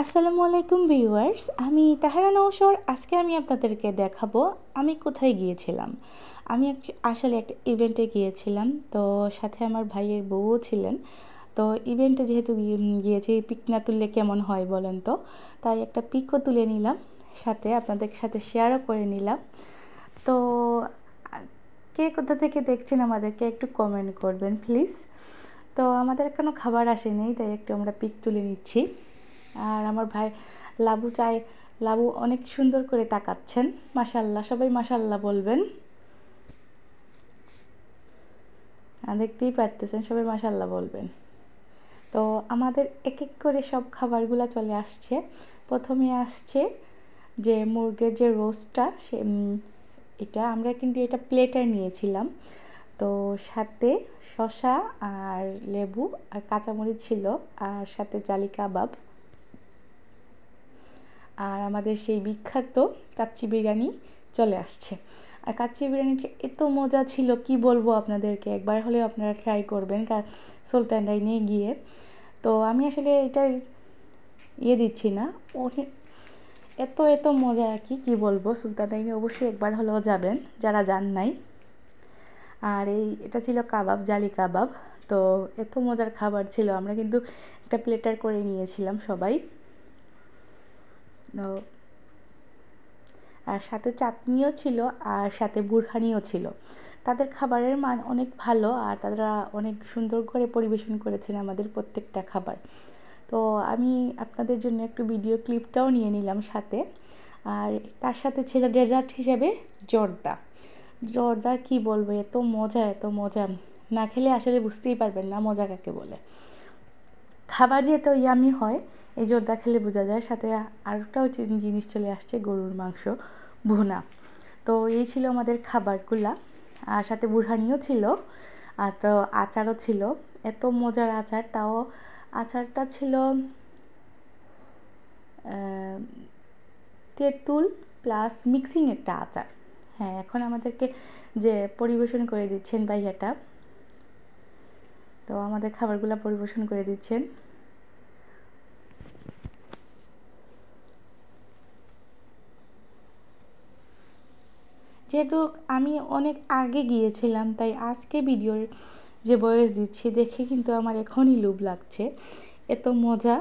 আসসালামু আলাইকুম ভিউয়ার্স, আমি তাহেরা নওশর। আজকে আমি আপনাদেরকে দেখাবো আমি কোথায় গিয়েছিলাম। আমি আসলে একটা ইভেন্টে গিয়েছিলাম, তো সাথে আমার ভাইয়ের বউও ছিলেন। তো ইভেন্টে যেহেতু গিয়েছি, পিক না তুললে কেমন হয় বলেন তো, তাই একটা পিকও তুলে নিলাম, সাথে আপনাদের সাথে শেয়ারও করে নিলাম। তো কে কোথা থেকে দেখছেন আমাদেরকে একটু কমেন্ট করবেন প্লিজ। তো আমাদের কোনো খাবার আসেনি, তাই একটু আমরা পিক তুলে নিচ্ছি। আর আমার ভাই লাবু অনেক সুন্দর করে তাকাচ্ছেন। মাশাল্লাহ, সবাই মাশাল্লাহ বলবেন। দেখতেই পারতেছেন, সবাই মাশাল্লাহ বলবেন। তো আমাদের এক এক করে সব খাবারগুলো চলে আসছে। প্রথমে আসছে যে মুরগের যে রোস্টটা, এটা আমরা কিন্তু এটা প্লেটে নিয়েছিলাম। তো সাথে শসা আর লেবু আর কাঁচামরিচ ছিল, আর সাথে জালি কাবাব, আর আমাদের সেই বিখ্যাত কাচ্চি বিরিয়ানি চলে আসছে। আর কাচ্চি বিরিয়ানিটা এত মজা ছিল, কি বলবো আপনাদেরকে, একবার হলেও আপনারা ট্রাই করবেন সুলতান ডাইনে গিয়ে। তো আমি আসলে এটা দিচ্ছি না, এত মজা আর কি বলবো। সুলতান ডাইনে অবশ্যই একবার হলেও যাবেন যারা যান নাই। আর এটা ছিল কাবাব, জালি কাবাব। তো এত মজার খাবার ছিল, আমরা কিন্তু একটা প্লেটার করে নিয়েছিলাম সবাই। আর সাথে চাটনিও ছিল, আর সাথে বুরহানিও ছিল। তাদের খাবারের মান অনেক ভালো, আর তারা অনেক সুন্দর করে পরিবেশন করেছেন আমাদের প্রত্যেকটা খাবার। তো আমি আপনাদের জন্য একটু ভিডিও ক্লিপটাও নিয়ে নিলাম সাথে। আর তার সাথে ছিল ডেজার্ট হিসেবে জর্দা কি বলবো, এত মজা, না খেলে আসলে বুঝতেই পারবেন না মজা কাকে বলে। খাবার যে এত ইয়ামি হয়, এই জর্দা খেলে বোঝা যায়। সাথে আরেকটাও জিনিস চলে আসছে, গরুর মাংস ভুনা। তো এই ছিল আমাদের খাবারগুলা, আর সাথে বুরহানিও ছিল, আর তো আচারও ছিল। এত মজার আচার, তাও আচারটা ছিল তেঁতুল প্লাস মিক্সিং একটা আচার। হ্যাঁ, এখন আমাদেরকে যে পরিবেশন করে দিচ্ছেন ভাইয়াটা, তো আমাদের খাবারগুলো পরিবেশন করে দিচ্ছেন। যেহেতু আমি অনেক আগে গিয়েছিলাম, তাই আজকে ভিডিওর যে ভয়েস দিচ্ছি দেখে কিন্তু আমার এখনই লোভ লাগছে, এত মজা।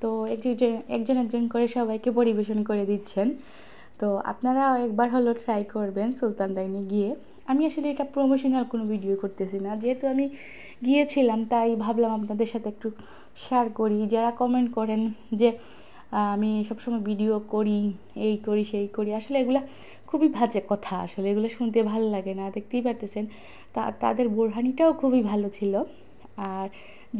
তো একজন করে সবাইকে পরিবেশন করে দিচ্ছেন। তো আপনারাও একবার হলো ট্রাই করবেন সুলতান ডাইনে গিয়ে। আমি আসলে এটা প্রমোশনাল কোনো ভিডিও করতেছি না, যেহেতু আমি গিয়েছিলাম তাই ভাবলাম আপনাদের সাথে একটু শেয়ার করি। যারা কমেন্ট করেন যে আমি সবসময় ভিডিও করি, এই করি সেই করি, আসলে এগুলো খুবই বাজে কথা, আসলে এগুলো শুনতে ভালো লাগে না। দেখতেই পারতেছেন তাদের বোরহানিটাও খুবই ভালো ছিল। আর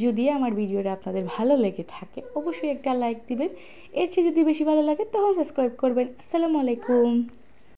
যদি আমার ভিডিওটা আপনাদের ভালো লেগে থাকে অবশ্যই একটা লাইক দিবেন। এর চেয়ে যদি বেশি ভালো লাগে তখন সাবস্ক্রাইব করবেন। আসসালামু আলাইকুম।